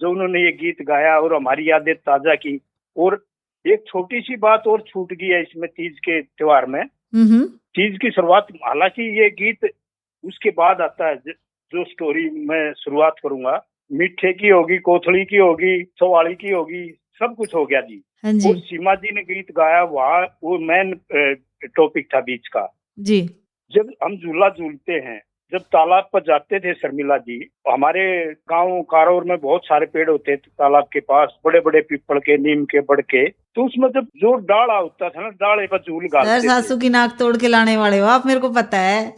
जो उन्होंने ये गीत गाया और हमारी यादें ताजा की। और एक छोटी सी बात और छूट गई है इसमें तीज के त्योहार में। तीज की शुरुआत, हालांकि ये गीत उसके बाद आता है, जो स्टोरी मैं शुरुआत करूंगा मीठे की होगी, कोथड़ी की होगी, सवाली की होगी, सब कुछ हो गया जी। और सीमा जी ने गीत गाया, वहाँ वो मेन टॉपिक था बीच का जी। जब हम झूला झूलते हैं, जब तालाब पर जाते थे शर्मिला जी, हमारे गांव कारोर में बहुत सारे पेड़ होते थे तालाब के पास, बड़े बड़े पीपल के, नीम के, बड़ के। तो उसमें जब जो डाला होता था ना, डाले पर झूल गाते थे। सासू की नाक तोड़ के लाने वाले हो आप, मेरे को पता है।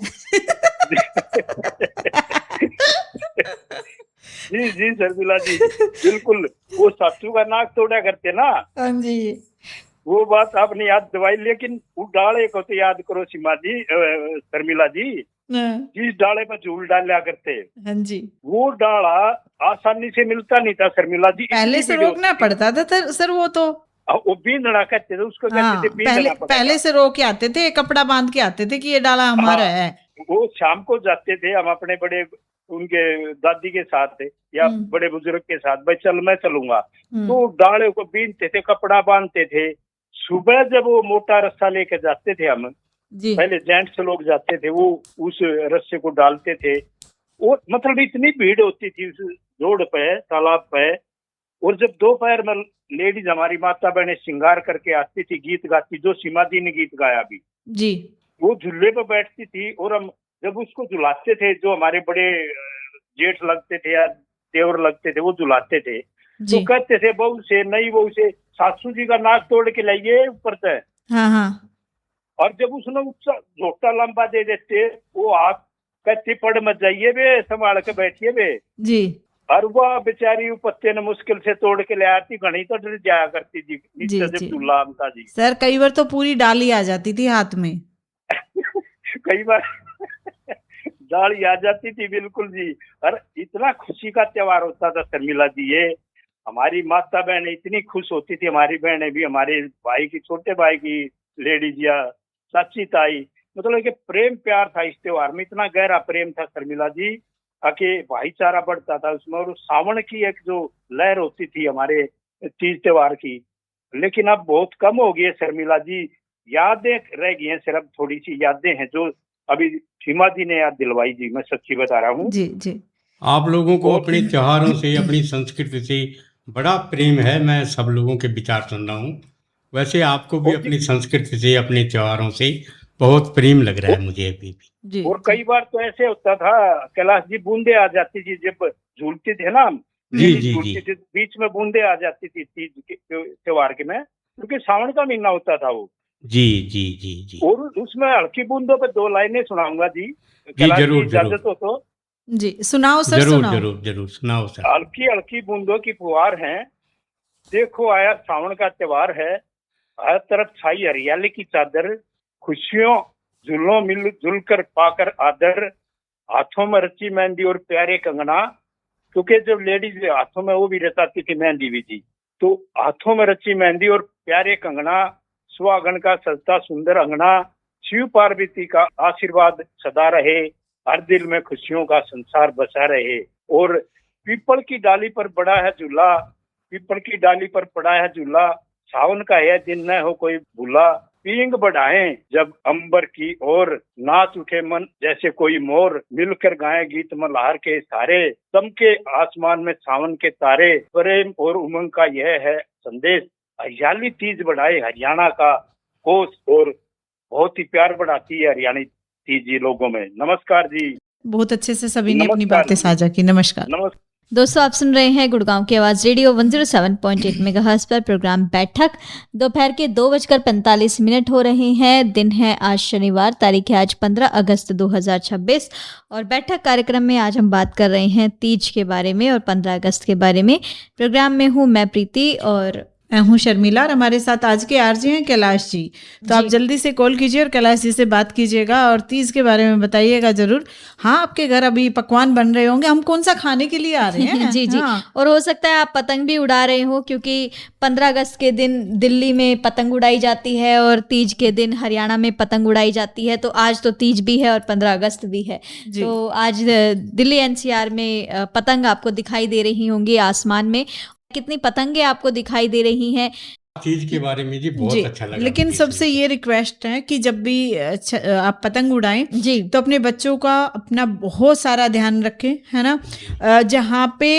जी जी शर्मिला जी, बिल्कुल। वो सासू का नाक तोड़ा करते ना। हाँ जी, वो बात आपने याद दिवाई, लेकिन वो डाले को तो याद करो सीमा जी, शर्मिला जी, जिस डाले पर झूल डाला करते। हाँ जी। वो डाला आसानी से मिलता नहीं था शर्मिला जी, पहले से रोकना पड़ता था सर। वो बींदड़ा कहते थे उसको, कहते थे पहले से रोक के आते थे, कपड़ा बांध के आते थे कि ये डाला हमारा है। वो शाम को जाते थे हम अपने बड़े उनके दादी के साथ या बड़े बुजुर्ग के साथ, भाई चल मैं चलूंगा, तो डाले को बीनते थे, कपड़ा बांधते थे। सुबह जब वो मोटा रस्सा लेके जाते थे हम, पहले जेंट्स लोग जाते थे, वो उस रस्से को डालते थे, और मतलब इतनी भीड़ होती थी उस रोड पे, तालाब पे। और जब दोपहर में लेडीज हमारी माता बहनें श्रृंगार करके आती थी, गीत गाती, जो सीमा दी ने गीत गाया भी जी, वो झूले पे बैठती थी, और हम जब उसको झुलाते थे, जो हमारे बड़े जेठ लगते थे या देवर लगते थे, वो झुलाते थे, तो कहते थे बहू से, नहीं बहू से, सासू जी का नाक तोड़ के लाइए ऊपर से। हाँ। और जब उसने झोटा लंबा दे देते, वो आप कहती पड़ मत जाइए बे, संभाल के बैठिए बे जी। और वह बेचारी पत्ते ने मुश्किल से तोड़ के ले आती, घनी तो डर जाया करती थी नीचे से झूला हमका जी। सर कई बार तो पूरी डाली आ जाती थी हाथ में। कई बार डाली आ जाती थी, बिल्कुल जी। और इतना खुशी का त्योहार होता था शर्मिला जी, ये हमारी माता बहनें इतनी खुश होती थी, हमारी बहनें भी, हमारे भाई की, छोटे भाई की लेडीज या चाची ताई, मतलब कि प्रेम प्यार था इस त्योहार में, इतना गहरा प्रेम था शर्मिला जी, आके भाईचारा बढ़ता था उसमें। और सावन की एक जो लहर होती थी हमारे तीज त्योहार की, लेकिन अब बहुत कम हो गई है शर्मिला जी, यादें रह गई हैं, सिर्फ थोड़ी सी यादें हैं जो अभी सीमा जी ने याद दिलवाई जी, मैं सच्ची बता रहा हूँ जी। आप लोगों को अपने त्योहारों से, अपनी संस्कृति से बड़ा प्रेम है, मैं सब लोगों के विचार सुन रहा हूँ। वैसे आपको भी अपनी संस्कृति से, अपने त्योहारों से बहुत प्रेम लग रहा है मुझे अभी भी। और कई बार तो ऐसे होता था कैलाश जी, बूंदे आ जाती थी जब झूलते थे ना हम, जी। बीच में बूंदे आ जाती थी तीज के त्योहार के में, क्योंकि सावन का महीना होता था वो। जी। और उसमें हल्की बूंदों पे 2 लाइनें सुनाऊंगा जी, जरूर इजाजत हो तो जी सुनाओ सर। जरूर सुनाओ सर। हल्की हल्की बूंदों की फुहार है, देखो आया सावन का त्योहार है, हर तरफ छाई हरियाली की चादर, खुशियों झुल्लों मिल जुल कर पाकर आदर, हाथों में रची मेहंदी और प्यारे कंगना, क्योंकि जब लेडीज हाथों में वो भी रचाती थी मेहंदी भी जी, तो हाथों में रची मेहंदी और प्यारे कंगना, सुहागन का सजता सुंदर अंगना, शिव पार्वती का आशीर्वाद सदा रहे, हर दिल में खुशियों का संसार बसा रहे। और पीपल की डाली पर बड़ा है झूला, पीपल की डाली पर पड़ा है झूला, सावन का यह दिन न हो कोई भूला, पींग बढ़ाएं जब अंबर की ओर, नाच उठे मन जैसे कोई मोर, मिलकर गाएं गीत मल्हार के सारे, चमके आसमान में सावन के तारे, प्रेम और उमंग का यह है संदेश, हरियाली तीज बढ़ाए हरियाणा का कोस, और बहुत ही प्यार बढ़ाती है हरियाणी तीज जी लोगों में। नमस्कार जी। बहुत अच्छे से सभी ने अपनी बातें साझा की। नमस्कार। दोस्तों आप सुन रहे हैं गुड़गांव की आवाज़ रेडियो 107.8 मेगाहर्ट्ज़ पर प्रोग्राम बैठक। दोपहर के 2:45 हो रहे हैं। दिन है आज शनिवार, तारीख है आज 15 अगस्त 2026 और बैठक कार्यक्रम में आज हम बात कर रहे हैं तीज के बारे में और 15 अगस्त के बारे में। प्रोग्राम में हूँ मैं प्रीति और मैं हूँ शर्मिला और हमारे साथ आज के आरजे हैं कैलाश जी। तो आप जल्दी से कॉल कीजिए और कैलाश जी से बात कीजिएगा और तीज के बारे में बताइएगा जरूर। हाँ, आपके घर अभी पकवान बन रहे होंगे, हम कौन सा खाने के लिए आ रहे हैं। जी। और हो सकता है आप पतंग भी उड़ा रहे हो, क्योंकि 15 अगस्त के दिन दिल्ली में पतंग उड़ाई जाती है और तीज के दिन हरियाणा में पतंग उड़ाई जाती है। तो आज तो तीज भी है और 15 अगस्त भी है, तो आज दिल्ली एनसीआर में पतंग आपको दिखाई दे रही होंगी आसमान में। कितनी पतंगे आपको दिखाई दे रही हैं तीज के बारे में जी, बहुत अच्छा लगा। लेकिन सबसे ये रिक्वेस्ट है कि जब भी आप पतंग उड़ाएं जी, तो अपने बच्चों का अपना बहुत सारा ध्यान रखें, है ना। जहाँ पे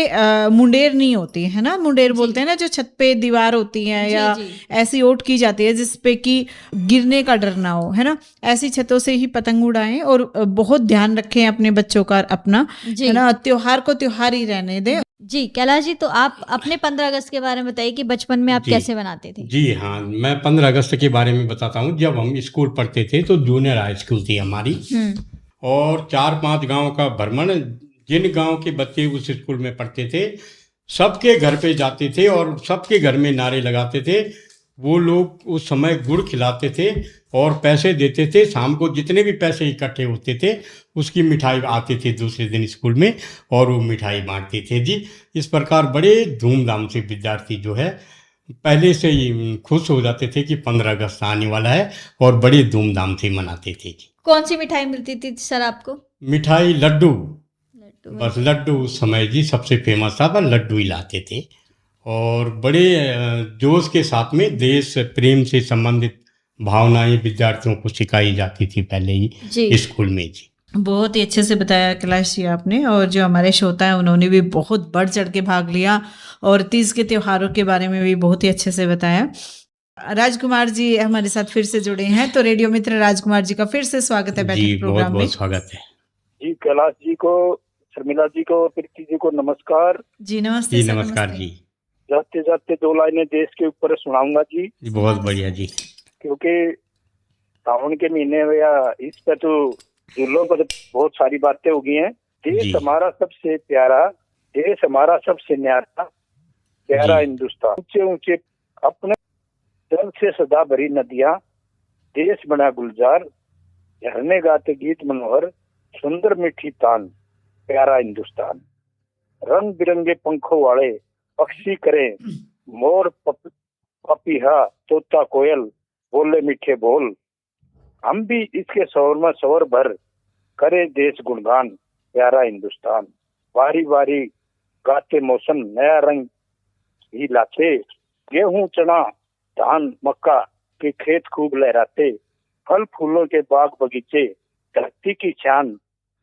मुंडेर नहीं होती है ना, मुंडेर बोलते हैं ना, जो छत पे दीवार होती है या ऐसी ओट की जाती है जिसपे कि गिरने का डर ना हो, है ना, ऐसी छतों से ही पतंग उड़ाएं और बहुत ध्यान रखें अपने बच्चों का अपना, है ना। त्योहार को त्योहार ही रहने दें। जी कैलाश जी, तो आप अपने 15 अगस्त के बारे में बताइए कि बचपन में आप कैसे बनाते थे। जी हाँ, मैं 15 अगस्त के बारे में बताता हूँ। जब हम स्कूल पढ़ते थे तो जूनियर हाई स्कूल थी हमारी, और 4-5 गांव का भ्रमण, जिन गांव के बच्चे उस स्कूल में पढ़ते थे सबके घर पे जाते थे और सबके घर में नारे लगाते थे। वो लोग उस समय गुड़ खिलाते थे और पैसे देते थे। शाम को जितने भी पैसे इकट्ठे होते थे उसकी मिठाई आते थे दूसरे दिन स्कूल में और वो मिठाई बांटते थे जी। इस प्रकार बड़े धूमधाम से विद्यार्थी जो है पहले से ही खुश हो जाते थे कि 15 अगस्त आने वाला है और बड़े धूमधाम से मनाते थे जी। कौन सी मिठाई मिलती थी सर आपको? मिठाई लड्डू। बस लड्डू उस समय जी सबसे फेमस था, बस लड्डू ही लाते थे और बड़े जोश के साथ में देश प्रेम से संबंधित भावनाएं विद्यार्थियों को सिखाई जाती थी पहले ही स्कूल में जी। बहुत ही अच्छे से बताया कैलाश जी आपने, और जो हमारे श्रोता हैं उन्होंने भी बहुत बढ़ चढ़ के भाग लिया और तीज के त्योहारों के बारे में भी बहुत ही अच्छे से बताया। राजकुमार जी हमारे साथ फिर से जुड़े हैं, तो रेडियो मित्र राजकुमार जी का फिर से स्वागत है बैठक प्रोग्राम में। बहुत स्वागत है जी। कैलाश जी को, शर्मिला जी को, प्रीति जी को नमस्कार जी। नमस्ते जी। नमस्कार जी। जाते जाते 2 लाइनें देश के ऊपर सुनाऊंगा जी। बहुत बढ़िया जी। क्योंकि सावन के महीने में या इस पर तो झूलों पर बहुत सारी बातें हो गई हैं। देश हमारा सबसे प्यारा, देश हमारा सबसे न्यारा, प्यारा हिंदुस्तान। ऊंचे ऊंचे अपने जल से सदा भरी नदियां, देश बना गुलजार, झरने गाते गीत मनोहर, सुंदर मीठी तान, प्यारा हिंदुस्तान। रंग बिरंगे पंखों वाले पक्षी करे मोर पपीहा तोता कोयल, बोले मीठे बोल, हम भी इसके शोर में शोर भर, करे देश गुणगान, प्यारा हिंदुस्तान। बारी बारी गाते मौसम नया रंग ही लाते, गेहूं चना धान मक्का के खेत खूब लहराते, फल फूलों के बाग बगीचे, धरती की शान,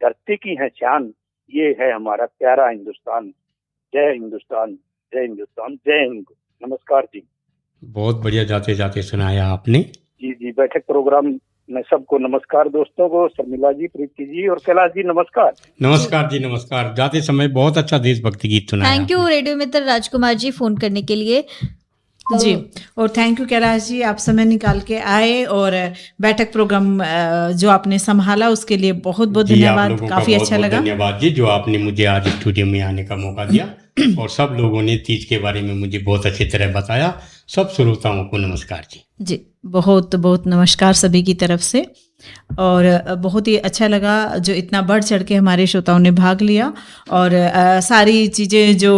धरती की है शान, ये है हमारा प्यारा हिंदुस्तान। जय हिंदुस्तान, जय हिंदुस्तान, जय हिंद। नमस्कार जी। बहुत बढ़िया जाते जाते सुनाया आपने जी जी। बैठक प्रोग्राम में सबको नमस्कार, दोस्तों को, शर्मिला जी, प्रीति जी और कैलाश जी नमस्कार। नमस्कार जी। नमस्कार। जाते समय बहुत अच्छा देशभक्ति गीत सुनाया। थैंक यू रेडियो मित्र राजकुमार जी फोन करने के लिए। जी, और थैंक यू कैलाश जी, आप समय निकाल के आए और बैठक प्रोग्राम जो आपने संभाला उसके लिए बहुत बहुत धन्यवाद। काफी अच्छा लगा। धन्यवाद जी, जो आपने मुझे आज स्टूडियो में आने का मौका दिया और सब लोगों ने तीज के बारे में मुझे बहुत अच्छी तरह बताया। सब श्रोताओं को नमस्कार जी। जी, बहुत बहुत नमस्कार सभी की तरफ से, और बहुत ही अच्छा लगा जो इतना बढ़ चढ़ के हमारे श्रोताओं ने भाग लिया और सारी चीज़ें जो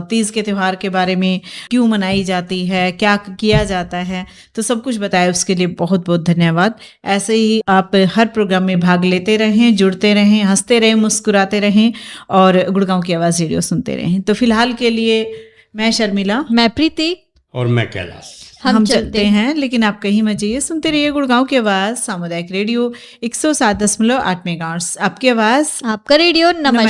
तीज के त्यौहार के बारे में क्यों मनाई जाती है, क्या किया जाता है, तो सब कुछ बताया, उसके लिए बहुत बहुत धन्यवाद। ऐसे ही आप हर प्रोग्राम में भाग लेते रहें, जुड़ते रहें, हंसते रहें, मुस्कुराते रहें और गुड़गांव की आवाज़ रेडियो सुनते रहें। तो फिलहाल के लिए मैं शर्मिला, मैं प्रीति और मैं कैलाश हम चलते हैं, लेकिन आप कहीं मत जाइए, सुनते रहिए गुड़गांव की आवाज़ सामुदायिक रेडियो 107.8 मेगाहर्ट्ज़। आपकी आवाज़, आपका रेडियो। नमस्कार।